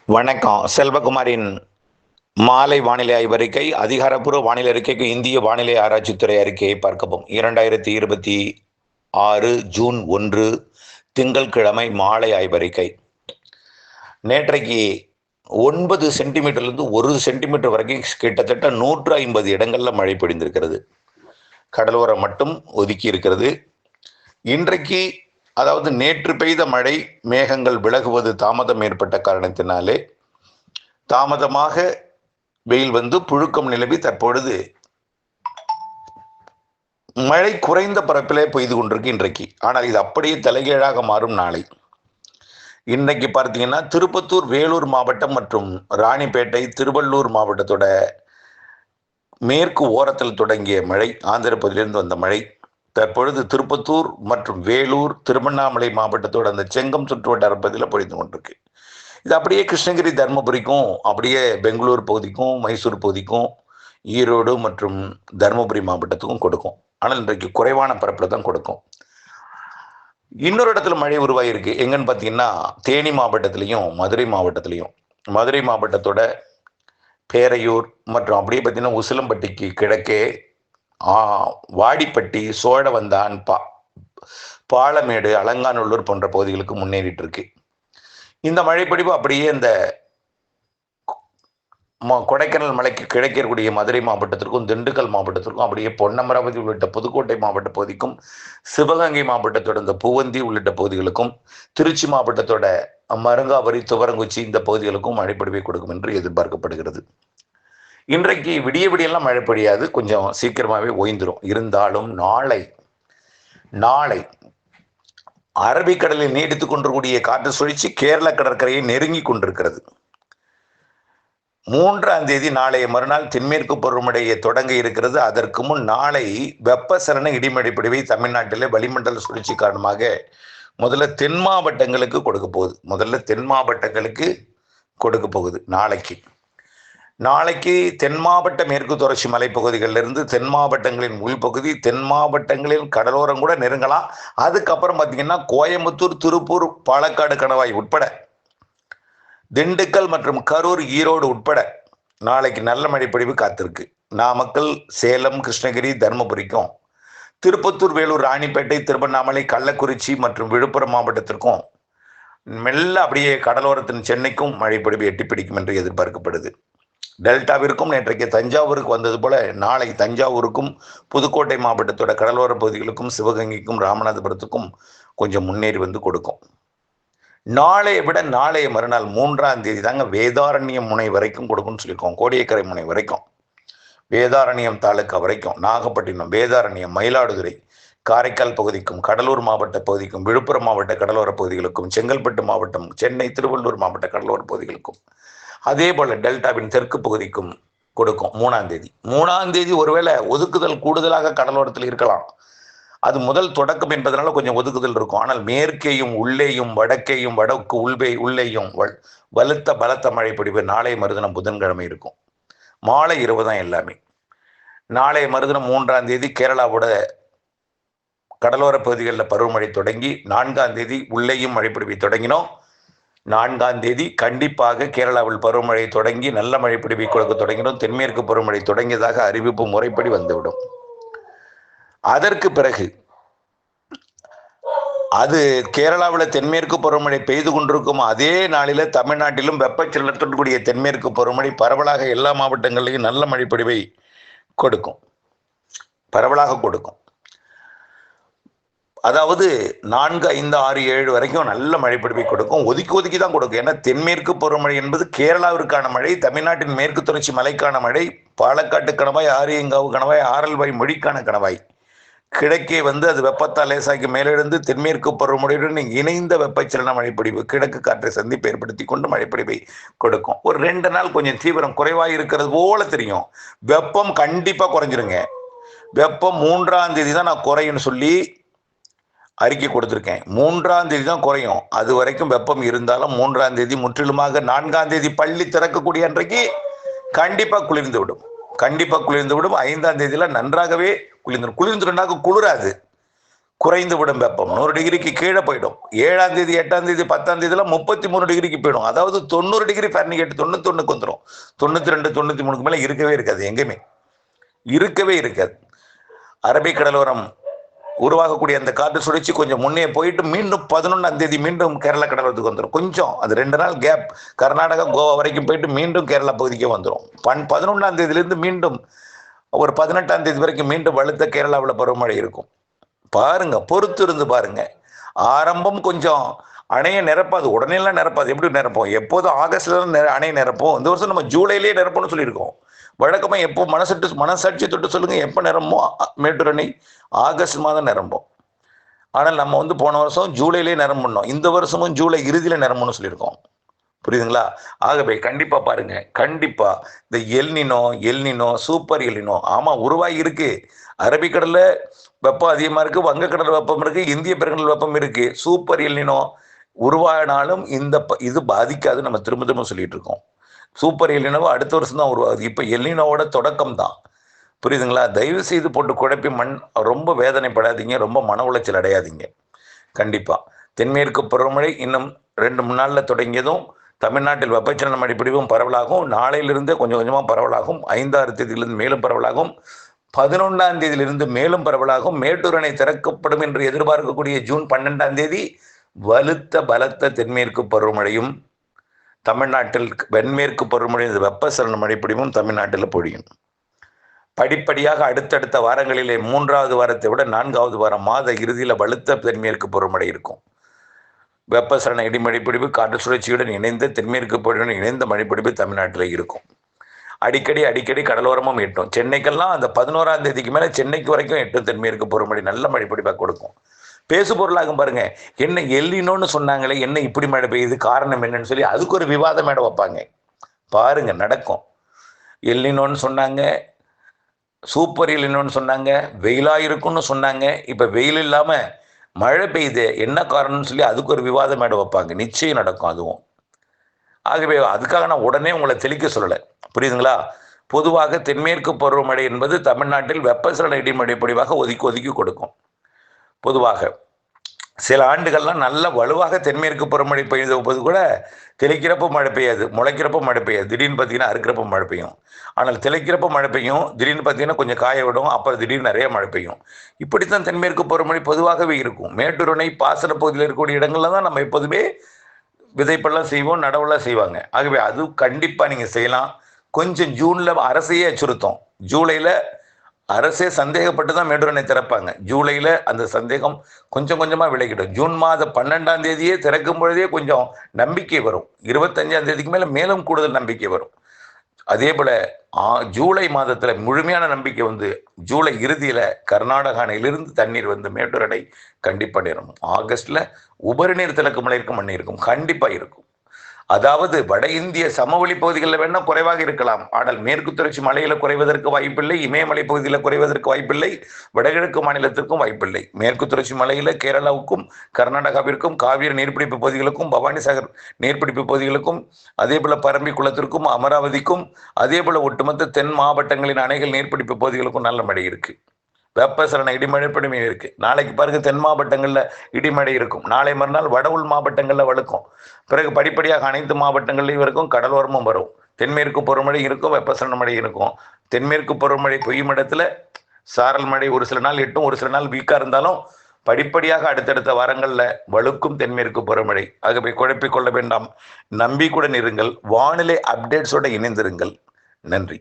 வணக்கம். செல்வகுமாரின் மாலை வானிலை ஆய்வறிக்கை. அதிகாரப்பூர்வ வானிலை அறிக்கைக்கு இந்திய வானிலை ஆராய்ச்சித்துறை அறிக்கையை பார்க்கவும். 2026 ஜூன் 1 திங்கட்கிழமை மாலை ஆய்வறிக்கை. நேற்றைக்கு 9 சென்டிமீட்டர்லேருந்து 1 சென்டிமீட்டர் வரைக்கும் கிட்டத்தட்ட 150 இடங்களில் மழை பொழிந்திருக்கிறது. கடலோரம் மட்டும் ஒதுக்கி இருக்கிறது. இன்றைக்கு அதாவது நேற்று பெய்த மழை மேகங்கள் விலகுவது தாமதம் ஏற்பட்ட காரணத்தினாலே தாமதமாக வெயில் வந்து புழுக்கம் நிலவி தற்பொழுது மழை குறைந்த பரப்பிலே பெய்து கொண்டிருக்கு இன்றைக்கு. ஆனால் இது அப்படியே தலைகீழாக மாறும் நாளை. இன்றைக்கு பார்த்தீங்கன்னா திருப்பத்தூர், வேலூர் மாவட்டம் மற்றும் ராணிப்பேட்டை, திருவள்ளூர் மாவட்டத்தோட மேற்கு ஓரத்தில் தொடங்கிய மழை, ஆந்திர பகுதியிலிருந்து வந்த மழை தற்பொழுது திருப்பத்தூர் மற்றும் வேலூர், திருவண்ணாமலை மாவட்டத்தோட அந்த செங்கம் சுற்றுவட்டார பகுதியில் பொழிந்து கொண்டிருக்கு. இது அப்படியே கிருஷ்ணகிரி, தருமபுரிக்கும், அப்படியே பெங்களூர் பகுதிக்கும், மைசூர் பகுதிக்கும், ஈரோடு மற்றும் தருமபுரி மாவட்டத்துக்கும் கொடுக்கும். ஆனால் இன்றைக்கு குறைவான பரப்பில் தான் கொடுக்கும். இன்னொரு இடத்துல மழை உருவாகிருக்கு. எங்கன்னு பார்த்தீங்கன்னா தேனி மாவட்டத்திலையும் மதுரை மாவட்டத்திலையும். மதுரை மாவட்டத்தோட பேரையூர் மற்றும் அப்படியே பார்த்தீங்கன்னா உசிலம்பட்டிக்கு கிழக்கே வாடிப்பட்டி, சோழவந்தான், பாலமேடு, அலங்காநல்லூர் போன்ற பகுதிகளுக்கு முன்னேறிட்டு இருக்கு. இந்த மழைப்பொழிவு அப்படியே இந்த கொடைக்கானல் மலைக்கு கிழக்கே இருக்கக்கூடிய மதுரை மாவட்டத்திற்கும், திண்டுக்கல் மாவட்டத்திற்கும், அப்படியே பொன்னமராவதி உள்ளிட்ட புதுக்கோட்டை மாவட்ட பகுதிக்கும், சிவகங்கை மாவட்டத்தோட இந்த பூவந்தி உள்ளிட்ட பகுதிகளுக்கும், திருச்சி மாவட்டத்தோட மருங்காவரி, துவரங்குச்சி இந்த பகுதிகளுக்கும் மழைப்பொழிவை கொடுக்கும் என்று எதிர்பார்க்கப்படுகிறது. இன்றைக்கு விடியெல்லாம் மழை பொழியாது, கொஞ்சம் சீக்கிரமாகவே ஓய்ந்துடும். இருந்தாலும் நாளை அரபிக்கடலில் நீடித்துக் கொண்டிருக்கூடிய காற்று சுழற்சி கேரள கடற்கரையை நெருங்கி கொண்டிருக்கிறது. 3ஆம் தேதி நாளைய மறுநாள் தென்மேற்கு பருவமழையை தொடங்க இருக்கிறது. அதற்கு முன் நாளை வெப்பசலன இடிமழை பொழிவை தமிழ்நாட்டிலே வளிமண்டல சுழற்சி காரணமாக முதல்ல தென் மாவட்டங்களுக்கு கொடுக்க போகுது. நாளைக்கு தென் மாவட்ட மேற்கு தொடர்ச்சி மலைப்பகுதிகளிலிருந்து தென் மாவட்டங்களின் உள்பகுதி, தென் மாவட்டங்களின் கடலோரம் கூட நெருங்கலாம். அதுக்கப்புறம் பார்த்தீங்கன்னா கோயம்புத்தூர், திருப்பூர், பாலக்காடு, கணவாய் உட்பட, திண்டுக்கல் மற்றும் கரூர், ஈரோடு உட்பட நாளைக்கு நல்ல மழைப்பொழிவு காத்திருக்கு. நாமக்கல், சேலம், கிருஷ்ணகிரி, தருமபுரிக்கும், திருப்பத்தூர், வேலூர், ராணிப்பேட்டை, திருவண்ணாமலை, கள்ளக்குறிச்சி மற்றும் விழுப்புரம் மாவட்டத்திற்கும், மெல்ல அப்படியே கடலோரத்தின் சென்னைக்கும் மழைப்பொழிவு எட்டி பிடிக்கும் என்று எதிர்பார்க்கப்படுது. டெல்டாவிற்கும் நேற்றைக்கு தஞ்சாவூருக்கு வந்தது போல நாளை தஞ்சாவூருக்கும், புதுக்கோட்டை மாவட்டத்தோட கடலோர பகுதிகளுக்கும், சிவகங்கைக்கும், ராமநாதபுரத்துக்கும் கொஞ்சம் முன்னேறி வந்து கொடுக்கும். நாளைய விட நாளைய மறுநாள் 3ஆம் தேதி தாங்க வேதாரண்யம் முனை வரைக்கும் கொடுக்கும்னு சொல்லியிருக்கோம். கோடியக்கரை முனை வரைக்கும், வேதாரண்யம் தாலுக்கா வரைக்கும், நாகப்பட்டினம், வேதாரண்யம், மயிலாடுதுறை, காரைக்கால் பகுதிக்கும், கடலூர் மாவட்ட பகுதிக்கும், விழுப்புரம் மாவட்ட கடலோர பகுதிகளுக்கும், செங்கல்பட்டு மாவட்டம், சென்னை, திருவள்ளூர் மாவட்ட கடலோர பகுதிகளுக்கும், அதே போல டெல்டாவின் தெற்கு பகுதிக்கும் கொடுக்கும். 3ஆம் தேதி ஒருவேளை ஒதுக்குதல் கூடுதலாக கடலோரத்தில் இருக்கலாம். அது முதல் தொடக்கம் என்பதனால கொஞ்சம் ஒதுக்குதல் இருக்கும். ஆனால் மேற்கேயும் உள்ளேயும் வடக்கேயும் உள்ளேயும் பலத்த மழை பொழிவு நாளை மறுதினம் புதன்கிழமை இருக்கும். மாலை இரவு தான் எல்லாமே. நாளை மறுதினம் 3ஆம் தேதி கேரளாவோட கடலோர பகுதிகளில் பருவமழை தொடங்கி 4ஆம் தேதி உள்ளேயும் மழைப்பொழிவை தொடங்கினோம். 4ஆம் தேதி கண்டிப்பாக கேரளாவில் பருவமழை தொடங்கி நல்ல மழை பொழிவை கொடுக்க தொடங்கினோம். தென்மேற்கு பருவமழை தொடங்கியதாக அறிவிப்பு முறைப்படி வந்துவிடும். அதற்கு பிறகு அது கேரளாவில் தென்மேற்கு பருவமழை பெய்து கொண்டிருக்கும் அதே நாளில தமிழ்நாட்டிலும் வெப்பச்சலனத்துடன் கூடிய தென்மேற்கு பருவமழை பரவலாக எல்லா மாவட்டங்களிலும் நல்ல மழை பொழிவை பரவலாக கொடுக்கும். அதாவது 4, 5, 6, 7 வரைக்கும் நல்ல மழைப்பொழிவை கொடுக்கும். ஒதுக்கி தான் கொடுக்கும். ஏன்னா தென்மேற்கு பருவமழை என்பது கேரளாவிற்கான மழை, தமிழ்நாட்டின் மேற்கு தொடர்ச்சி மலைக்கான மழை, பாலக்காட்டு கணவாய், ஆரியங்காவு கணவாய், ஆரல்வாய் மொழிக்கான கணவாய், கிழக்கே வந்து அது வெப்பத்தால் லேசாக்கி மேலெழுந்து தென்மேற்கு பருவமழையுடன் இணைந்த வெப்பச்சலன மழைப்பொழிவு, கிழக்கு காற்றை சந்திப்பு ஏற்படுத்தி கொண்டு மழைப்பொழிவை கொடுக்கும். ஒரு 2 நாள் கொஞ்சம் தீவிரம் குறைவாக இருக்கிறது போல தெரியும். வெப்பம் கண்டிப்பா குறைஞ்சிருங்க. வெப்பம் 3ஆம் தேதி தான் நான் குறையும்னு சொல்லி அறிக்கை கொடுத்திருக்கேன். 3ஆம் தேதி தான் குறையும். அது வரைக்கும் வெப்பம் இருந்தாலும் 3ஆம் தேதி முற்றிலுமாக 4ஆம் தேதி பள்ளி திறக்கக்கூடிய அன்றைக்கு கண்டிப்பா குளிர்ந்து விடும். 5ஆம் தேதியில நன்றாகவே குளிர்ந்துடும். குளிர்ந்துட்டாக்க குளிராது. குறைந்து விடும் வெப்பம் 100 டிகிரிக்கு கீழே போயிடும். 7ஆம் தேதி 8ஆம் தேதி 10ஆம் தேதியெல்லாம் 33 டிகிரிக்கு போயிடும். அதாவது 90 டிகிரி ஃபாரன்ஹீட் 91க்கு வந்துடும். 92 93க்கு மேலே இருக்கவே இருக்காது, எங்கேயுமே இருக்கவே இருக்காது. அரபிக்கடலோரம் உருவாகக்கூடிய அந்த காற்று சுழற்சி கொஞ்சம் முன்னே போயிட்டு மீண்டும் 11ஆம் தேதி மீண்டும் கேரளா கடலோரத்துக்கு வந்துடும். கொஞ்சம் அது 2 நாள் கேப், கர்நாடகா கோவா வரைக்கும் போயிட்டு மீண்டும் கேரளா பகுதிக்கே வந்துடும். 11ஆம் தேதியிலிருந்து மீண்டும் ஒரு 18ஆம் தேதி வரைக்கும் மீண்டும் வலுத்த கேரளாவில் பருவமழை இருக்கும். பாருங்க, பொறுத்து இருந்து பாருங்க. ஆரம்பம் கொஞ்சம் அணையை நிரப்பாது, உடனேலாம் நிரப்பாது. எப்படி நிரப்போம்? எப்போதும் ஆகஸ்ட்ல அணையை நிரப்போம். இந்த வருஷம் நம்ம ஜூலையிலேயே நிரப்போம்னு சொல்லியிருக்கோம். வழக்கமாக எப்போ மனசாட்சி தொட்டு சொல்லுங்க, எப்போ நிரம்போ? மேட்டூர் அணை ஆகஸ்ட் மாதம் நிரம்பும். ஆனால் நம்ம போன வருஷம் ஜூலையிலே நிரம்பணும். இந்த வருஷமும் ஜூலை இறுதியில் நிரம்பணும்னு சொல்லியிருக்கோம். புரியுதுங்களா? ஆகவே கண்டிப்பா பாருங்க, கண்டிப்பா இந்த எல்னினோ சூப்பர் எல்னினோ ஆமா உருவாகி இருக்கு. அரபிக்கடல்ல வெப்பம் அதிகமா இருக்கு, வங்கக்கடல் வெப்பம் இருக்கு, இந்திய பெருங்கடல் வெப்பம் இருக்கு. சூப்பர் எல்னினோ உருவானாலும் இது பாதிக்காது. நம்ம திரும்ப திரும்ப சொல்லிட்டு இருக்கோம். சூப்பர் எல்னினோ அடுத்த வருஷம் தான் உருவாகுது. இப்ப எல்னினோவோட தொடக்கம் தான். புரியுதுங்களா? தயவு செய்து போட்டு குழப்பி ரொம்ப வேதனைப்படாதீங்க, ரொம்ப மன உளைச்சல் அடையாதீங்க. கண்டிப்பா தென்மேற்கு பருவமழை இன்னும் 2-3 நாள்ல தொடங்கியதும் தமிழ்நாட்டில் வெப்பச்சலன அடிப்படையும் பரவலாகும். நாளையிலிருந்து கொஞ்சம் கொஞ்சமாக பரவலாகும். 5-6 தேதியிலிருந்து மேலும் பரவலாகும். 11ஆம் தேதியிலிருந்து மேலும் பரவலாகும். மேட்டூர் அணை திறக்கப்படும் என்று எதிர்பார்க்கக்கூடிய ஜூன் 12ஆம் தேதி பலத்த தென்மேற்கு பருவமழையும் தமிழ்நாட்டில் வெண்மேற்கு பருவமழை வெப்பச்சலன மழைப்பொழிவும் தமிழ்நாட்டில் பொழியும். படிப்படியாக அடுத்தடுத்த வாரங்களிலே 3வது வாரத்தை விட 4வது வாரம் மாத இறுதியில் வலுத்த தென்மேற்கு பருவமழை இருக்கும். வெப்பசலன இடிமழைப்பிடிப்பு காற்று சுழற்சியுடன் இணைந்த தென்மேற்கு பகுதியுடன் இணைந்த மழைப்பிடிப்பு தமிழ்நாட்டில் இருக்கும். அடிக்கடி கடலோரமும் எட்டும். சென்னைக்கெல்லாம் அந்த 11ஆம் தேதிக்கு மேலே சென்னைக்கு வரைக்கும் எட்டும் தென்மேற்கு பருவமழை நல்ல மழைப்பிடிப்பாக கொடுக்கும். பேசு பொருளாகும் பாருங்க. என்ன எல்லினோன்னு சொன்னாங்களே, என்ன இப்படி மழை பெய்யுது, காரணம் என்னன்னு சொல்லி அதுக்கு ஒரு விவாதம் மேடம் வைப்பாங்க. பாருங்க, நடக்கும். எல்லினோன்னு சொன்னாங்க, சூப்பர் எல்லினோன்னு சொன்னாங்க, வெயிலா இருக்கும்னு சொன்னாங்க. இப்ப வெயில் இல்லாம மழை பெய்யுது, என்ன காரணம்னு சொல்லி அதுக்கு ஒரு விவாதம் மேடம் வைப்பாங்க. நிச்சயம் நடக்கும் அதுவும். ஆகவே அதுக்காக நான் உடனே உங்களை தெளிக்க சொல்லலை. புரியுதுங்களா? பொதுவாக தென்மேற்கு பருவமழை என்பது தமிழ்நாட்டில் வெப்பசலன இடிமழை பொழிவாக ஒதுக்கி கொடுக்கும். பொதுவாக சில ஆண்டுகள்லாம் நல்ல வலுவாக தென்மேற்கு பருவமழை பெய்த போது கூட தெளிக்கிறப்ப மழை பெய்யாது, முளைக்கிறப்ப மழை பெய்யாது. திடீர்னு பார்த்தீங்கன்னா அறுக்கிறப்ப மழை பெய்யும். ஆனால் தெளிக்கிறப்ப மழை பெய்யும், திடீர்னு பார்த்தீங்கன்னா கொஞ்சம் காய விடும், அப்புறம் திடீர்னு நிறைய மழை பெய்யும். இப்படித்தான் தென்மேற்கு பருவமழை பொதுவாகவே இருக்கும். மேட்டூர் அணை பாசன பகுதியில் இருக்கக்கூடிய இடங்கள்ல தான் நம்ம எப்போதுமே விதைப்பெல்லாம் செய்வோம், நடவெல்லாம் செய்வாங்க. ஆகவே அது கண்டிப்பாக நீங்கள் செய்யலாம். கொஞ்சம் ஜூனில் அரசையே அச்சுறுத்தோம். ஜூலையில் அரசே சந்தேகப்பட்டு தான் மேட்டூர் அணை திறப்பாங்க. ஜூலையில் அந்த சந்தேகம் கொஞ்சம் கொஞ்சமாக விலகிடும். ஜூன் மாதம் 12ஆம் தேதியே திறக்கும் பொழுதே கொஞ்சம் நம்பிக்கை வரும். 25ஆம் தேதிக்கு மேலும் கூடுதல் நம்பிக்கை வரும். அதே போல் ஜூலை மாதத்தில் முழுமையான நம்பிக்கை ஜூலை இறுதியில் கர்நாடக அணையிலிருந்து தண்ணீர் மேட்டூர் அணை கண்டிப்பாக நிரம்பும். ஆகஸ்டில் உபரி நீர் திறக்கும் மழை இருக்கும், மண்ணி இருக்கும், கண்டிப்பாக இருக்கும். அதாவது வட இந்திய சமவெளி பகுதிகளில் வேணா குறைவாக இருக்கலாம். ஆனால் மேற்கு தொடர்ச்சி மலையில குறைவதற்கு வாய்ப்பில்லை, இமயமலை பகுதியில் குறைவதற்கு வாய்ப்பில்லை, வடகிழக்கு மாநிலத்திற்கும் வாய்ப்பில்லை. மேற்கு தொடர்ச்சி மலையில கேரளாவுக்கும் கர்நாடகாவிற்கும் காவிரி நீர்பிடிப்பு பகுதிகளுக்கும் பவானிசாகர் நீர்பிடிப்பு பகுதிகளுக்கும் அதே போல பரம்பி குளத்திற்கும் அமராவதிக்கும் அதே போல ஒட்டுமொத்த தென் மாவட்டங்களின் அணைகள் நீர்பிடிப்பு பகுதிகளுக்கும் நல்ல மழை இருக்கு. வெப்பசலன இடிமழை பொழிவு இருக்கு. நாளைக்கு பாருங்க, தென் மாவட்டங்கள்ல இடிமழை இருக்கும். நாளை மறுநாள் வட உள் மாவட்டங்கள்ல வலுக்கும். பிறகு படிப்படியாக அனைத்து மாவட்டங்கள்லையும் இருக்கும், கடலோரமும் வரும். தென்மேற்கு பருவமழை இருக்கும், வெப்பசலன மழை இருக்கும். தென்மேற்கு பருவமழை பெய்யும் இடத்துல சாரல் மழை ஒரு சில நாள் எட்டும், ஒரு சில நாள் வீக்கா இருந்தாலும் படிப்படியாக அடுத்தடுத்த வாரங்கள்ல வலுக்கும் தென்மேற்கு பருவமழை. ஆகவே குழப்பிக் கொள்ள வேண்டாம், நம்பிக்கையுடன் இருங்கள், வானிலை அப்டேட்ஸோட இணைந்திருங்கள். நன்றி.